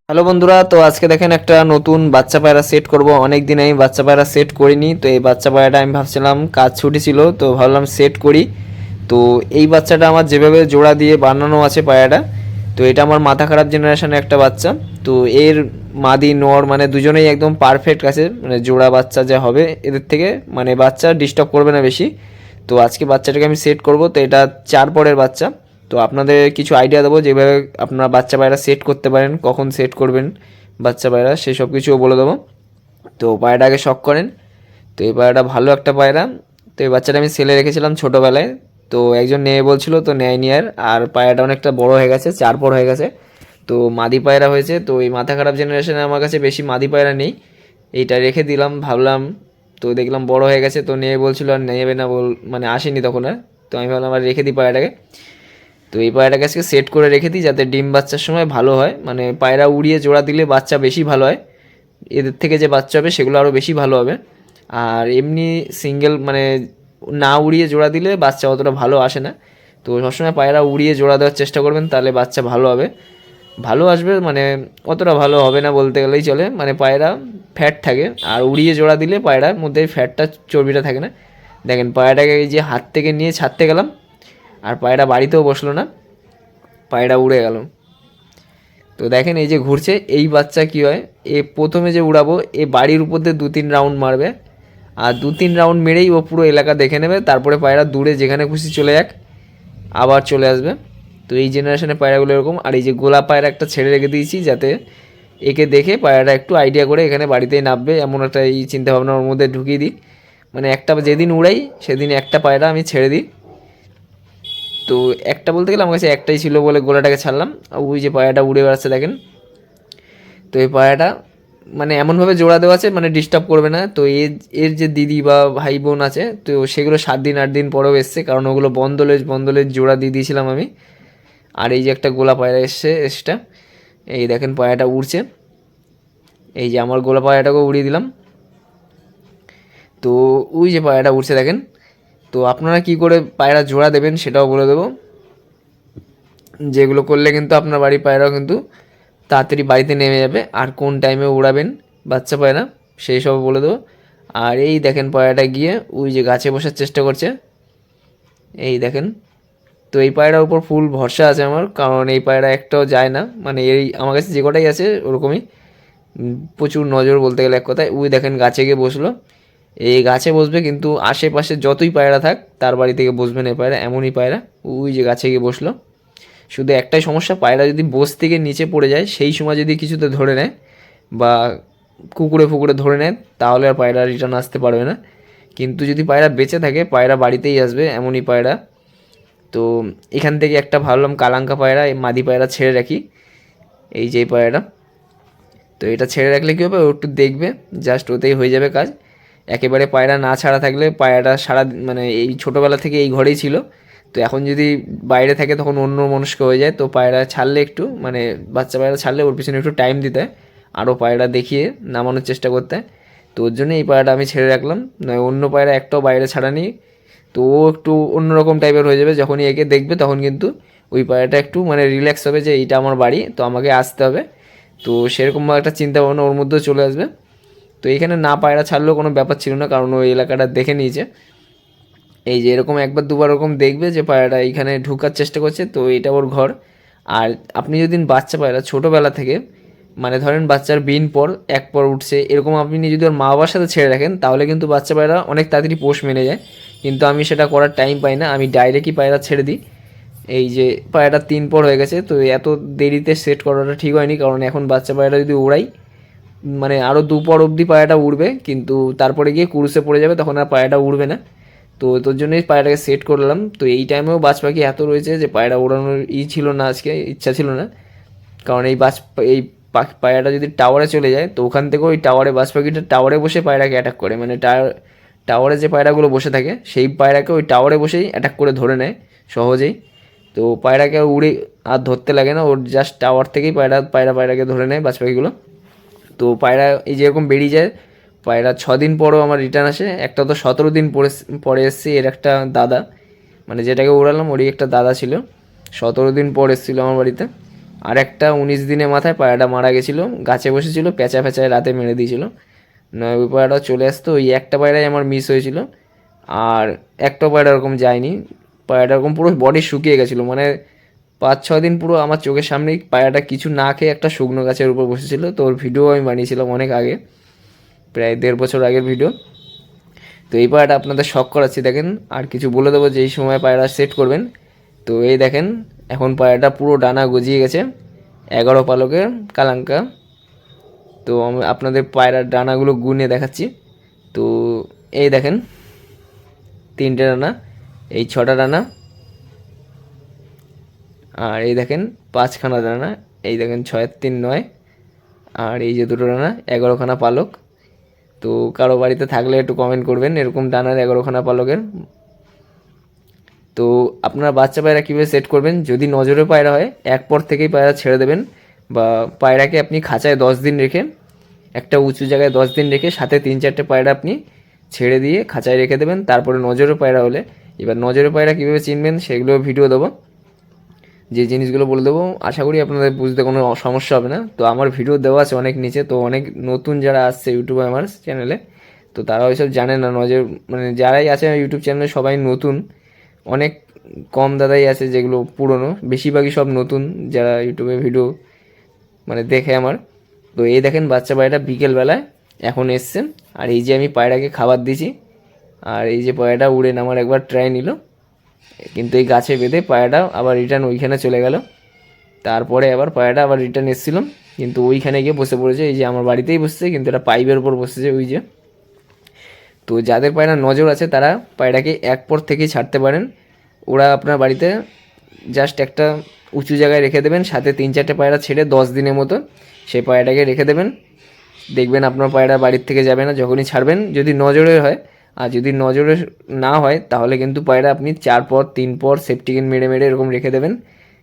Hello বন্ধুরা, তো আজকে দেখেন একটা নতুন বাচ্চা পায়রা সেট করব। অনেক দিন আমি বাচ্চা পায়রা সেট করিনি, তো এই বাচ্চা পায়রাটা আমি ভাবছিলাম কাজ ছুটি ছিল তো ভাবলাম সেট করি। তো এই বাচ্চাটা আমার যেভাবে জোড়া দিয়ে বানানো আছে পায়রাটা, তো এটা আমার মাথা খারাপ জেনারেশনের একটা বাচ্চা। তো এর মাদি নর মানে দুজনেই একদম পারফেক্ট আছে, মানে জোড়া বাচ্চা যা হবে এদের থেকে, মানে বাচ্চা ডিস্টার্ব করবে না বেশি। তো আজকে বাচ্চাটাকে আমি সেট করব, তো এটা 4 পরের বাচ্চা। তো আপনাদের কিছু আইডিয়া দেবো যেভাবে আপনারা বাচ্চা পায়রা সেট করতে পারেন, কখন সেট করবেন বাচ্চা পায়রা সেই সব কিছুও বলে দেবো। তো পায়রাটা আগে শখ করেন। তো এই পায়রাটা ভালো একটা পায়রা। তো এই বাচ্চাটা আমি সেলে রেখেছিলাম ছোটোবেলায়, তো একজন নেয় বলছিল তো নেয়নি আর পায়রাটা অনেকটা বড় হয়ে গেছে, 4 পর হয়ে গেছে। তো মাদি পায়রা হয়েছে। তো এই মাথা খারাপ জেনারেশনে আমার কাছে বেশি মাদি পায়রা নেই, এইটা রেখে দিলাম ভাবলাম। তো দেখলাম বড় হয়ে গেছে, তো নেয় বলছিল আর নেবে না মানে আসেনি তখন আর। তো আমি ভাবলাম আর রেখে দিই পায়রাটাকে। তো এই পায়রাটাকে আজকে সেট করে রেখে দিই যাতে ডিম বাচ্চার সময় ভালো হয়, মানে পায়রা উড়িয়ে জোড়া দিলে বাচ্চা বেশি ভালো হয়, এদের থেকে যে বাচ্চা হবে সেগুলো আরও বেশি ভালো হবে। আর এমনি সিঙ্গেল মানে না উড়িয়ে জোড়া দিলে বাচ্চা অতটা ভালো আসে না। তো সবসময় পায়রা উড়িয়ে জোড়া দেওয়ার চেষ্টা করবেন, তাহলে বাচ্চা ভালো হবে, ভালো আসবে। মানে অতটা ভালো হবে না বলতে গেলেই চলে, মানে পায়রা ফ্যাট থাকে, আর উড়িয়ে জোড়া দিলে পায়রার মধ্যে ফ্যাটটা চর্বিটা থাকে না। দেখেন পায়রাটাকে এই যে হাত থেকে নিয়ে ছাড়তে গেলাম, আর পায়রা বাড়িতেও বসলো না, পায়রা উড়ে গেল। তো দেখেন এই যে ঘুরছে, এই বাচ্চা কি হয়, এ প্রথমে যে উড়াবো এ বাড়ির উপর দিয়ে 2-3 রাউন্ড মারবে, আর 2-3 রাউন্ড মেরেই ও পুরো এলাকা দেখে নেবে, তারপরে পায়রা দূরে যেখানে খুশি চলে যাক, আবার চলে আসবে। তো এই জেনারেশনের পায়রাগুলো এরকম। আর এই যে গোলা পায়রা একটা ছেড়ে রেখে দিয়েছি, যাতে একে দেখে পায়রাটা একটু আইডিয়া করে এখানে বাড়িতেই নামবে, এমন একটা এই চিন্তাভাবনা ওর মধ্যে ঢুকিয়ে দিই। মানে একটা যেদিন উড়াই সেদিন একটা পায়রা আমি ছেড়ে দিই। তো একটা বলতে গেলে আমার কাছে একটাই ছিল বলে গোলাটাকে ছাড়লাম। ওই যে পায়রাটা উড়ে বেড়াচ্ছে দেখেন। তো এই পায়রাটা মানে এমনভাবে জোড়া দেওয়া আছে মানে ডিস্টার্ব করবে না। তো এর যে দিদি বা ভাই বোন আছে, তো সেগুলো 7-8 দিন পরেও এসছে, কারণ ওগুলো বন্দলের বন্দলের জোড়া দিয়ে দিয়েছিলাম আমি। আর এই যে একটা গোলা পায়রা এসছে এসটা, এই দেখেন পায়রাটা উড়ছে, এই যে আমার গোলা পায়রাটাকেও উড়িয়ে দিলাম। তো ওই যে পায়রাটা উড়ছে দেখেন। তো আপনারা কি করে পায়রা জোড়া দেবেন সেটাও বলে দেবো, যেগুলো করলে কিন্তু আপনার বাড়ির পায়রাও কিন্তু তাড়াতাড়ি বাড়িতে নেমে যাবে, আর কোন টাইমে উড়াবেন বাচ্চা পায়রা সেই সব বলে দেবো। আর এই দেখেন পায়রাটা গিয়ে ওই যে গাছে বসার চেষ্টা করছে, এই দেখেন। তো এই পায়রার উপর ফুল ভরসা আছে আমার, কারণ এই পায়রা একটাও যায় না, মানে এই আমার কাছে যে কটাই আছে ওরকমই প্রচুর নজর বলতে গেলে এক কথায়। ওই দেখেন গাছে গিয়ে বসলো, এই গাছে বসবে কিন্তু আশেপাশে যতই পায়রা থাক তার বাড়ি থেকে বসবে না এই পায়রা, এমনই পায়রা। ওই যে গাছে গিয়ে বসলো। শুধু একটাই সমস্যা, পায়রা যদি বস থেকে নিচে পড়ে যায় সেই সময় যদি কিছুতে ধরে নেয় বা কুকুরে ফুকুরে ধরে নেয়, তাহলে আর পায়রা রিটার্ন আসতে পারবে না। কিন্তু যদি পায়রা বেঁচে থাকে পায়রা বাড়িতেই আসবে, এমনই পায়রা। তো এখান থেকে একটা ভাবলাম কালাঙ্কা পায়রা, এই মাদি পায়রা ছেড়ে রাখি, এই যে পায়রাটা। তো এটা ছেড়ে রাখলে কী হবে, ও একটু দেখবে, জাস্ট ওতেই হয়ে যাবে কাজ। একেবারে পায়রা না ছাড়া থাকলে পায়রাটা সারা মানে এই ছোটোবেলা থেকে এই ঘরেই ছিল, তো এখন যদি বাইরে থাকে তখন অন্য মনস্ক হয়ে যায়। তো পায়রা ছাড়লে একটু মানে বাচ্চা পায়রা ছাড়লে ওর পিছনে একটু টাইম দিতে হয়, আরও পায়রা দেখিয়ে নামানোর চেষ্টা করতে হয়। তো ওর জন্য এই পায়রাটা আমি ছেড়ে রাখলাম, নয় অন্য পায়রা একটাও বাইরে ছাড়া নেই। তো ও একটু অন্যরকম টাইপের হয়ে যাবে, যখনই একে দেখবে তখন কিন্তু ওই পায়রাটা একটু মানে রিল্যাক্স হবে যে এইটা আমার বাড়ি, তো আমাকে আসতে হবে। তো সেরকম একটা চিন্তা ভাবনা ওর মধ্যেও চলে আসবে। তো এখানে না পায়রা ছাড়লেও কোনো ব্যাপার ছিল না, কারণ ওই এলাকাটা দেখে নিয়েছে। এই যে এরকম একবার দুবার ওরকম দেখবে যে পায়রাটা এইখানে ঢোকার চেষ্টা করছে, তো এটা ওর ঘর। আর আপনি যদি বাচ্চা পায়রা ছোটোবেলা থেকে মানে ধরেন বাচ্চার বিন পর এক পর উঠছে এরকম আপনি যদি ওর মা বাবার সাথে ছেড়ে রাখেন, তাহলে কিন্তু বাচ্চা পায়রা অনেক তাড়াতাড়ি পোষ মেনে যায়। কিন্তু আমি সেটা করার টাইম পাই না, আমি ডাইরেক্টই পায়রা ছেড়ে দিই। এই যে পায়রাটা 3 পর হয়ে গেছে, তো এত দেরিতে সেট করাটা ঠিক হয়নি, কারণ এখন বাচ্চা পায়রা যদি উড়াই মানে আরও 2 পর অবধি পায়রাটা উড়বে, কিন্তু তারপরে গিয়ে কুরুসে পড়ে যাবে, তখন আর পায়রাটা উড়বে না। তো তোর জন্যই পায়রাটাকে সেট করলাম। তো এই টাইমেও বাজ পাখি এত রয়েছে যে পায়রা ওড়ানোর ছিল না, আজকে ইচ্ছা ছিল না, কারণ এই পায়রাটা যদি টাওয়ারে চলে যায় তো ওখান থেকে ওই টাওয়ারে বাজ পাখিটা টাওয়ারে বসে পায়রাকে অ্যাটাক করে, মানে টাওয়ারে যে পায়রাগুলো বসে থাকে সেই পায়রাকে ওই টাওয়ারে বসেই অ্যাটাক করে ধরে নেয় সহজেই। তো পায়রাকে উড়ে আর ধরতে লাগে না, ওর জাস্ট টাওয়ার থেকেই পায়রাকে ধরে নেয় বাজ পাখিগুলো। তো পায়রা এই যেরকম বেরিয়ে যায়, পায়রা 6 দিন পরও আমার রিটার্ন আসে। একটা তো 17 দিন পরে এসছে, এর একটা দাদা, মানে যেটাকে উড়ালাম ওরই একটা দাদা ছিল, 17 দিন পর এসেছিলো আমার বাড়িতে। আর একটা 19 দিনের মাথায় পায়রাটা মারা গেছিলো, গাছে বসেছিল, পেঁচা ফেঁচায় রাতে মেরে দিয়েছিল। নয় ওই পায়রাটাও চলে আসতো, ওই একটা পায়রাই আমার মিস হয়েছিল। আর একটা পায়রা ওরকম যায়নি, পায়রাটা ওরকম পুরো বডি শুকিয়ে গেছিলো, মানে 5-6 দিন পুরো আমার চোখের সামনেই পায়রাটা কিছু না খেয়ে একটা শুকনো গাছের উপর বসেছিল। তো ওর ভিডিও আমি বানিয়েছিলাম অনেক আগে, প্রায় 1.5 বছর আগের ভিডিও। তো এই পায়রাটা আপনাদের শখ করাচ্ছি দেখেন। আর কিছু বলে দেবো যে এই সময় পায়রা সেট করবেন। তো এই দেখেন এখন পায়রাটা পুরো ডানা গজিয়ে গেছে, 11 পালকের কালাঙ্কা। তো আমি আপনাদের পায়রার ডানাগুলো গুনে দেখাচ্ছি। তো এই দেখেন 3টে ডানা, এই 6টা ডানা, আর এই দেখেন 5খানা ডানা, এই দেখেন 6 আর 3 9, আর এই যে 2টো ডানা, 11খানা পালক। তো কারো বাড়িতে থাকলে একটু কমেন্ট করবেন এরকম ডানার 11খানা পালকের। তো আপনারা বাচ্চা পায়রা কীভাবে সেট করবেন, যদি নজরে পায়রা হয় এক পর থেকেই পায়রা ছেড়ে দেবেন, বা পায়রাকে আপনি খাঁচায় 10 দিন রেখে, একটা উঁচু জায়গায় 10 দিন রেখে সাথে 3-4টে পায়রা আপনি ছেড়ে দিয়ে খাঁচায় রেখে দেবেন। তারপরে নজরে পায়রা হলে, এবার নজরে পায়রা কীভাবে চিনবেন সেগুলো ভিডিও দেবো, যে জিনিসগুলো বলে দেবো, আশা করি আপনাদের বুঝতে কোনো সমস্যা হবে না। তো আমার ভিডিও দেওয়া আছে অনেক নিচে, তো অনেক নতুন যারা আসছে ইউটিউবে আমার চ্যানেলে, তো তারা ওইসব জানে না। নজর মানে যারাই আছে ইউটিউব চ্যানেলে সবাই নতুন, অনেক কম দাদাই আছে যেগুলো পুরনো, বেশিরভাগই সব নতুন যারা ইউটিউবে ভিডিও মানে দেখে আমার। তো এই দেখেন বাচ্চা পায়রাটা বিকেলবেলায় এখন এসছে, আর এই যে আমি পায়রাকে খাবার দিয়েছি, আর এই যে পায়রাটা উড়ে নামার একবার ট্রাই নিল, কিন্তু এই গাছে বেঁধে পায়রাটা আবার রিটার্ন ওইখানে চলে গেল। তারপরে আবার পায়রাটা আবার রিটার্ন এসেছিলাম, কিন্তু ওইখানে গিয়ে বসে পড়েছে, এই যে আমার বাড়িতেই বসছে, কিন্তু এটা পাইপের উপর বসেছে ওই যে। তো যাদের পায়রা নজর আছে তারা পায়রাকে এক পর থেকেই ছাড়তে পারেন। ওরা আপনার বাড়িতে জাস্ট একটা উঁচু জায়গায় রেখে দেবেন, সাথে 3-4টে পায়রা ছেড়ে 10 দিনের মতো সেই পায়রাটাকে রেখে দেবেন, দেখবেন আপনার পায়রা বাড়ির থেকে যাবে না যখনই ছাড়বেন, যদি নজরের হয়। আর যদি নজরের না হয় তাহলে কিন্তু পায়রা আপনি 4 পর 3 পর সেফটিকিন মেরে মেরে এরকম রেখে দেবেন,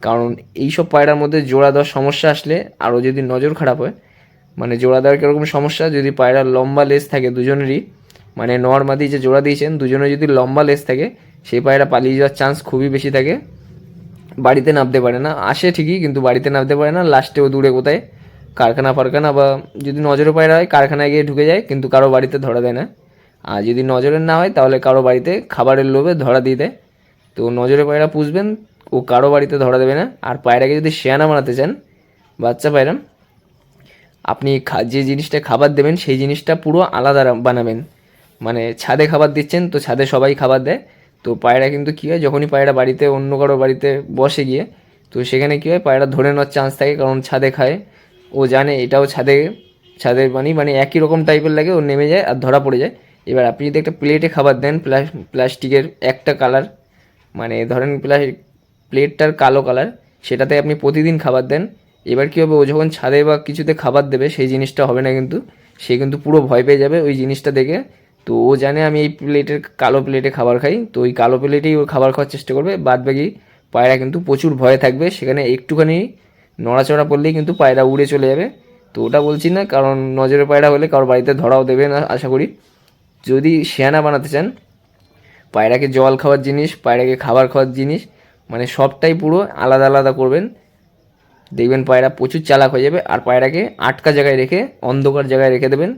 কারণ এইসব পায়রার মধ্যে জোড়া দেওয়ার সমস্যা আসলে, আরও যদি নজর খারাপ হয়, মানে জোড়া দেওয়ার কীরকম সমস্যা, যদি পায়রার লম্বা লেজ থাকে দুজনেরই, মানে নর মাদি যে জোড়া দিয়েছেন দুজনে যদি লম্বা লেজ থাকে, সেই পায়রা পালিয়ে যাওয়ার চান্স খুবই বেশি থাকে, বাড়িতে নামতে পারে না, আসে ঠিকই কিন্তু বাড়িতে নামতে পারে না, লাস্টেও দূরে কোথায় কারখানা ফারখানা, বা যদি নজরে পায়রা হয় কারখানায় গিয়ে ঢুকে যায়, কিন্তু কারো বাড়িতে ধরা দেয় না। আর যদি নজরের না হয় তাহলে কারো বাড়িতে খাবারের লোভে ধরা দিয়ে দেয়। তো নজরে পায়রা পুষবেন, ও কারো বাড়িতে ধরা দেবে না। আর পায়রাকে যদি শেয়ানা বানাতে চান, বাচ্চা পায়রা, আপনি যে জিনিসটা খাবার দেবেন সেই জিনিসটা পুরো আলাদা বানাবেন। মানে ছাদে খাবার দিচ্ছেন, তো ছাদে সবাই খাবার দেয়, তো পায়রা কিন্তু কী হয়, যখনই পায়রা বাড়িতে অন্য কারো বাড়িতে বসে গিয়ে, তো সেখানে কী হয় পায়রা ধরে নেওয়ার চান্স থাকে, কারণ ছাদে খায়, ও জানে এটাও ছাদে, ছাদে মানে একই রকম টাইপের লাগে, ও নেমে যায় আর ধরা পড়ে যায়। এবার আপনি যদি একটা প্লেটে খাবার দেন, প্লাস্টিকের একটা কালার, মানে ধরেন প্লেটটার কালো কালার, সেটাতে আপনি প্রতিদিন খাবার দেন, এবার কী হবে, ও যখন ছাদে বা কিছুতে খাবার দেবে সেই জিনিসটা হবে না, কিন্তু সে কিন্তু পুরো ভয় পেয়ে যাবে ওই জিনিসটা দেখে। তো ও জানে আমি এই প্লেটের কালো প্লেটে খাবার খাই, তো ওই কালো প্লেটেই ও খাবার খাওয়ার চেষ্টা করবে, বাদ বাকি পায়রা কিন্তু প্রচুর ভয়ে থাকবে, সেখানে একটুখানি নড়াচড়া পড়লেই কিন্তু পায়রা উড়ে চলে যাবে। তো ওটা বলছি না, কারণ নজরে পায়রা হলে কারোর বাড়িতে ধরাও দেবে না আশা করি। যদি শেয়ানা বানাতে চান, পায়রাকে জল খাওয়ার জিনিস, পায়রাকে খাবার খাওয়ার জিনিস, মানে সবটাই পুরো আলাদা আলাদা করবেন, দেখবেন পায়রা প্রচুর চালাক হয়ে যাবে। আর পায়রাকে আটকা জায়গায় রেখে অন্ধকার জায়গায় রেখে দেবেন,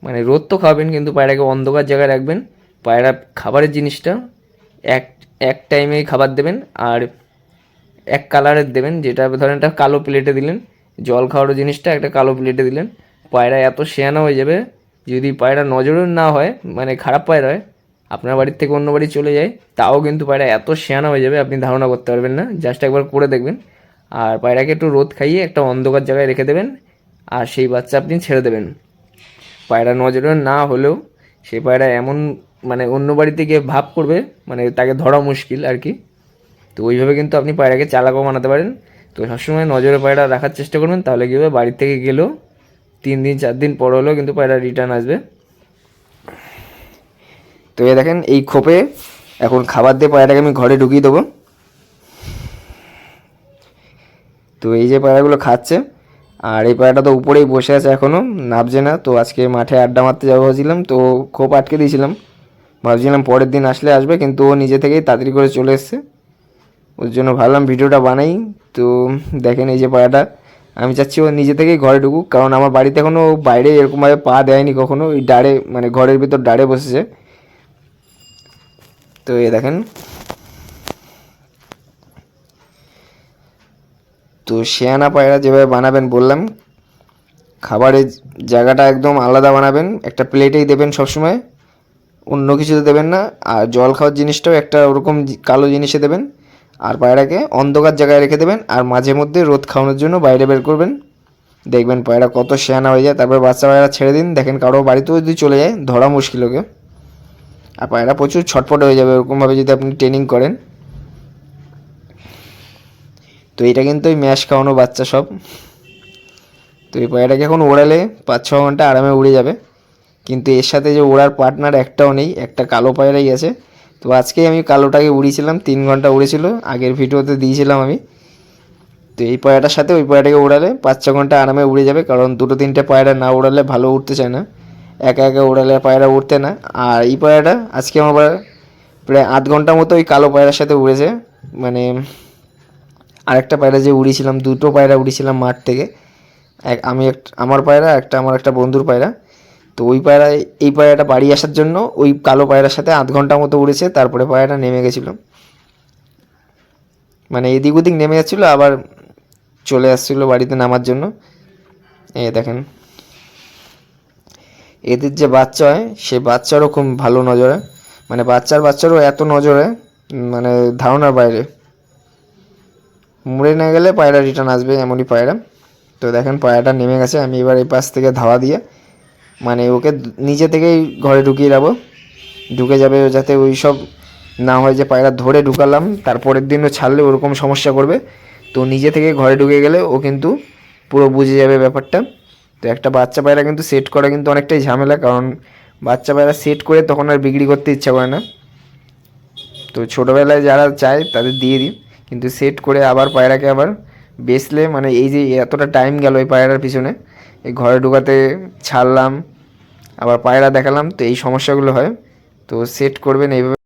মানে রোদ তো খাওয়াবেন কিন্তু পায়রাকে অন্ধকার জায়গায় রাখবেন। পায়রা খাবারের জিনিসটা এক এক টাইমেই খাবার দেবেন, আর এক কালারের দেবেন, যেটা ধরেন একটা কালো প্লেটে দিলেন, জল খাওয়ারও জিনিসটা একটা কালো প্লেটে দিলেন, পায়রা এত শেয়ানা হয়ে যাবে। যদি পায়রা নজরও না হয়, মানে খারাপ পায়রা হয়, আপনার বাড়ির থেকে অন্য বাড়ি চলে যায়, তাও কিন্তু পায়রা এত শেয়ানা হয়ে যাবে আপনি ধারণা করতে পারবেন না, জাস্ট একবার করে দেখবেন। আর পায়রাকে একটু রোদ খাইয়ে একটা অন্ধকার জায়গায় রেখে দেবেন, আর সেই বাচ্চা আপনি ছেড়ে দেবেন। পায়রা নজরে না হলেও সেই পায়রা এমন মানে অন্য বাড়িতে গিয়ে ভাব করবে, মানে তাকে ধরা মুশকিল আর কি। তো ওইভাবে কিন্তু আপনি পায়রাকে চালাকও বানাতে পারেন। তো সবসময় নজরে পায়রা রাখার চেষ্টা করবেন, তাহলে কী হবে, বাড়ির থেকে গেলেও 3 দিন 4 দিন পর হলেও কিন্তু পায়রা রিটার্ন আসবে। তো এই দেখেন এই খোপে এখন খাবার দিয়ে পায়রাটাকে আমি ঘরে ঢুকিয়ে দেবো। তো এই যে পায়রাগুলো খাচ্ছে, আর এই পায়রাটা তো উপরেই বসে আছে এখনও নামছে না। তো আজকে মাঠে আড্ডা মারতে যাবো ভাবছিলাম, তো খোপ আটকে দিয়েছিলাম, ভাবছিলাম পরের দিন আসলে আসবে, কিন্তু ও নিজে থেকেই তাড়াতাড়ি করে চলে এসছে। ওর জন্য ভাবলাম ভিডিওটা বানাই। তো দেখেন এই যে পায়রাটা, আমি চাচ্ছি ও নিজে থেকেই ঘরে ঢুকুক, কারণ আমার বাড়িতে এখনও বাইরে এরকমভাবে পা দেয়নি কখনো, ওই ডাড়ে মানে ঘরের ভিতর ডাড়ে বসেছে। তো এই দেখেন, তো শেয়ানা পায়রা যেভাবে বানাবেন বললাম, খাবারের জায়গাটা একদম আলাদা বানাবেন, একটা প্লেটেই দেবেন সবসময়, অন্য কিছুতে দেবেন না। আর জল খাওয়ার জিনিসটাও একটা ওরকম কালো জিনিসে দেবেন। আর পায়রাকে অন্ধকার জায়গায় রেখে দেবেন, আর মাঝে মধ্যে রোদ খাওয়ানোর জন্য বাইরে বের করবেন। দেখবেন পায়রা কত শেয়ানা হয়ে যায়। তারপর বাচ্চা পায়রা ছেড়ে দিন, দেখেন কারো বাড়িতেও যদি চলে যায় ধরা মুশকিল ওকে। আর পায়রা প্রচুর ছটফট হয়ে যাবে ওরকমভাবে যদি আপনি ট্রেনিং করেন। তো এটা কিন্তু ওই ম্যাশ খাওয়ানো বাচ্চা সব। তো এই পায়রাটাকে এখন ওড়ালে 5-6 ঘন্টা আরামে উড়ে যাবে, কিন্তু এর সাথে যে ওড়ার পার্টনার একটাও নেই, একটা কালো পায়রাই আছে। তো আজকেই আমি কালোটাকে উড়িয়েছিলাম, 3 ঘন্টা উড়েছিল, আগের ভিডিওতে দিয়েছিলাম আমি। তো এই পায়রাটার সাথে ওই পায়রাটাকে উড়ালে 5-6 ঘন্টা আরামে উড়ে যাবে, কারণ 2-3টে পায়রা না উড়ালে ভালো উঠতে চায় না, একা একা উড়ালে পায়রা উঠতে না। আর এই পায়রাটা আজকে আমার প্রায় 8 ঘন্টা মতো ওই কালো পায়রার সাথে উড়েছে। মানে আরেকটা পায়রা যে উড়িয়েছিলাম, 2টো পায়রা উড়িয়েছিলাম মাঠ থেকে, আমার পায়রা, আমার একটা বন্ধুর পায়রা। তো ওই পায়রা, এই পায়রাটা বাড়ি আসার জন্য ওই কালো পায়রার সাথে 8 ঘন্টা মতো উড়েছে, তারপরে পায়রাটা নেমে গেছিলো, মানে এদিক ওদিক নেমে যাচ্ছিলো আবার চলে আসছিলো বাড়িতে নামার জন্য। এই দেখেন, এদের যে বাচ্চা হয় সে বাচ্চারও খুব ভালো নজরে, মানে বাচ্চারও এত নজরে, মানে ধারণার বাইরে। মুড়ে না গেলে পায়রা রিটার্ন আসবে, এমনই পায়রা। তো দেখেন পায়রাটা নেমে গেছে, আমি এবার এই পাশ থেকে ধাওয়া দিয়ে মানে ওকে নিজে থেকেই ঘরে ঢুকিয়ে যাবো, ঢুকে যাবে, যাতে ওই সব না হয় যে পায়রা ধরে ঢুকালাম তারপরের দিনও ছাড়লে ওরকম সমস্যা করবে। তো নিজে থেকে ঘরে ঢুকে গেলে ও কিন্তু পুরো বুঝে যাবে ব্যাপারটা। তো একটা বাচ্চা পায়রা কিন্তু সেট করা কিন্তু অনেকটাই ঝামেলা, কারণ বাচ্চা পায়রা সেট করে তখন আর বিক্রি করতে ইচ্ছা করে না। তো ছোটোবেলায় যারা চায় তাদের দিয়ে দিই, কিন্তু সেট করে আবার পায়রাকে আবার বেচলে, মানে এই যে এতটা টাইম গেল এই পায়রার পিছনে, এই ঘরে ঢুকাতে, ছাড়লাম, আবার পায়রা দেখালাম, তো এই সমস্যাগুলো হয়। তো সেট করবেন এইভাবে।